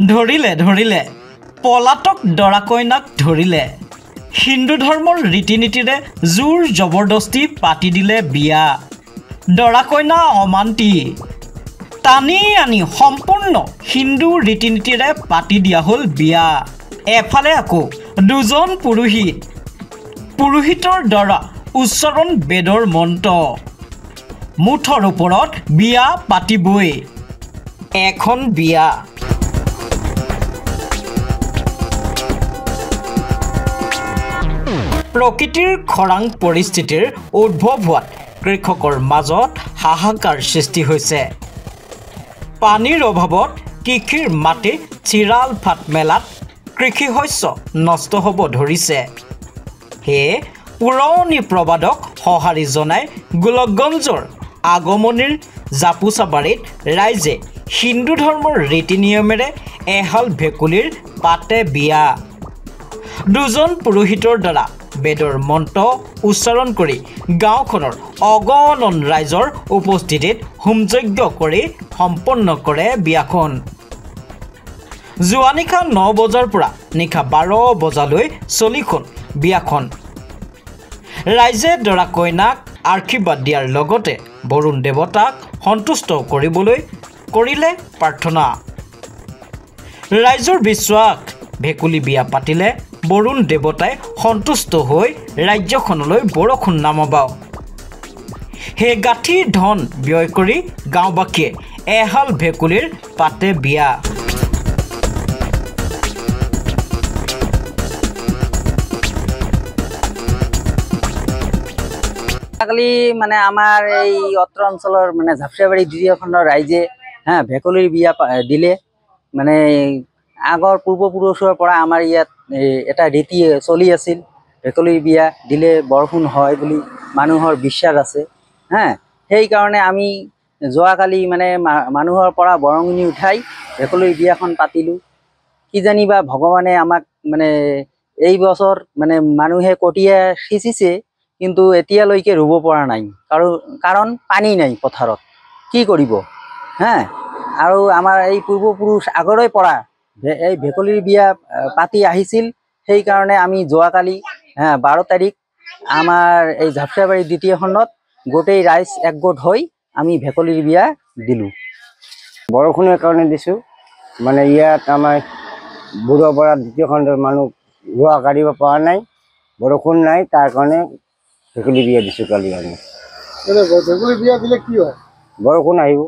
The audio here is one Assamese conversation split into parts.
ধৰিলে পলাতক দৰা কইনাক ধৰিলে হিন্দু ধৰ্মৰ ৰীতি নীতিৰে জোৰ জবৰদস্তি পাতি দিলে বিয়া দৰা কইনা অমান্তি টানি আনি সম্পূৰ্ণ হিন্দু ৰীতি নীতিৰে পাতি দিয়া হ'ল বিয়া এফালে আকৌ দুজন পুৰোহিতৰ দ্বাৰা উচ্চাৰণ বেদৰ মন্ত্ৰ মুঠৰ ওপৰত বিয়া পাতিবই এখন বিয়া প্ৰকৃতিৰ খৰাং পৰিস্থিতিৰ উদ্ভৱ হোৱাত কৃষকৰ মাজত হাহাকাৰ সৃষ্টি হৈছে পানীৰ অভাৱত কৃষিৰ মাটি চিৰাল ফাট মেলাত কৃষি শস্য নষ্ট হ'ব ধৰিছে সেয়ে পুৰণি প্ৰবাদক সঁহাৰি জনাই গোলকগঞ্জৰ আগমনিৰ জাপুচাবাৰীত ৰাইজে হিন্দু ধৰ্মৰ ৰীতি নিয়মেৰে এহাল ভেকুলীৰ পাতে বিয়া দুজন পুৰোহিতৰ দ্বাৰা বেদৰ মন্ত্ৰ উচ্চাৰণ কৰি গাঁওখনৰ অগণন ৰাইজৰ উপস্থিতিত হোমযজ্ঞ কৰি সম্পন্ন কৰে বিয়াখন যোৱা নিশা 9 বজাৰ পৰা নিশা 12 বজালৈ চলিখন বিয়াখন ৰাইজে দৰা কইনাক আশীৰ্বাদ দিয়াৰ লগতে বৰুণ দেৱতাক সন্তুষ্ট কৰিবলৈ কৰিলে প্ৰাৰ্থনা ৰাইজৰ বিশ্বাস ভেকুলী বিয়া পাতিলে বৰুণ দেৱতাই সন্তুষ্ট হৈ ৰাজ্যখনলৈ বৰষুণ নামাবাও হে গাঠি ধন ব্যয় কৰি গাঁওবাসীয়ে এহাল ভেকুলীৰ পাতে বিয়া কালি মানে আমাৰ এই অত্ৰ অঞ্চলৰ মানে ঝাপচাবাৰী দ্বিতীয় খণ্ডৰ ৰাইজে ভেকুলীৰ বিয়া দিলে মানে আগৰ পূৰ্বপুৰুষৰ পৰা আমাৰ ইয়াত এটা ৰীতি চলি আছিল ভেকুলীৰ বিয়া দিলে বৰষুণ হয় বুলি মানুহৰ বিশ্বাস আছে সেইকাৰণে আমি যোৱাকালি মানে মানুহৰ পৰা বৰঙণি উঠাই ভেকুলীৰ বিয়াখন পাতিলোঁ কিজানিবা ভগৱানে আমাক মানে এই বছৰ মানে মানুহে কটীয়া সিঁচিছে কিন্তু এতিয়ালৈকে ৰুব পৰা নাই কাৰণ পানী নাই পথাৰত কি কৰিব আৰু আমাৰ এই পূৰ্বপুৰুষ আগৰে পৰা এই ভেকুলীৰ বিয়া পাতি আহিছিল সেইকাৰণে আমি যোৱাকালি 12 তাৰিখ আমাৰ এই ঝাপচাবাৰী দ্বিতীয় খণ্ডত গোটেই ৰাইজ একগোট হৈ আমি ভেকুলীৰ বিয়া দিলোঁ বৰষুণৰ কাৰণে দিছোঁ মানে ইয়াত আমাৰ বুঢ়াপাৰা দ্বিতীয় খণ্ডৰ মানুহ ৰোৱা কাঢ়িব পৰা নাই বৰষুণ নাই তাৰ কাৰণে ভেকুলী বিয়া দিছোঁ কালি আমি ভেকুলী বিয়া দিলে কি হয় বৰষুণ আহিব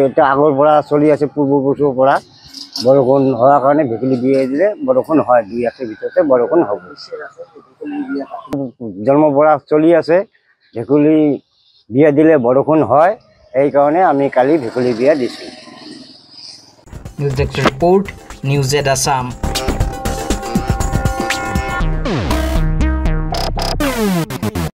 এটা আগৰ পৰা চলি আছে পূৰ্বপুৰুষৰ পৰা বৰষুণ হোৱাৰ কাৰণে ভেকুলী বিয়া দিলে বৰষুণ হয় 2-1 ভিতৰতে বৰষুণ হ'ব জন্মৰ পৰা চলি আছে ভেকুলী বিয়া দিলে বৰষুণ হয় সেইকাৰণে আমি কালি ভেকুলী বিয়া দিছোঁ নিউজ ডেস্ক ৰিপোৰ্ট নিউজ এড আছাম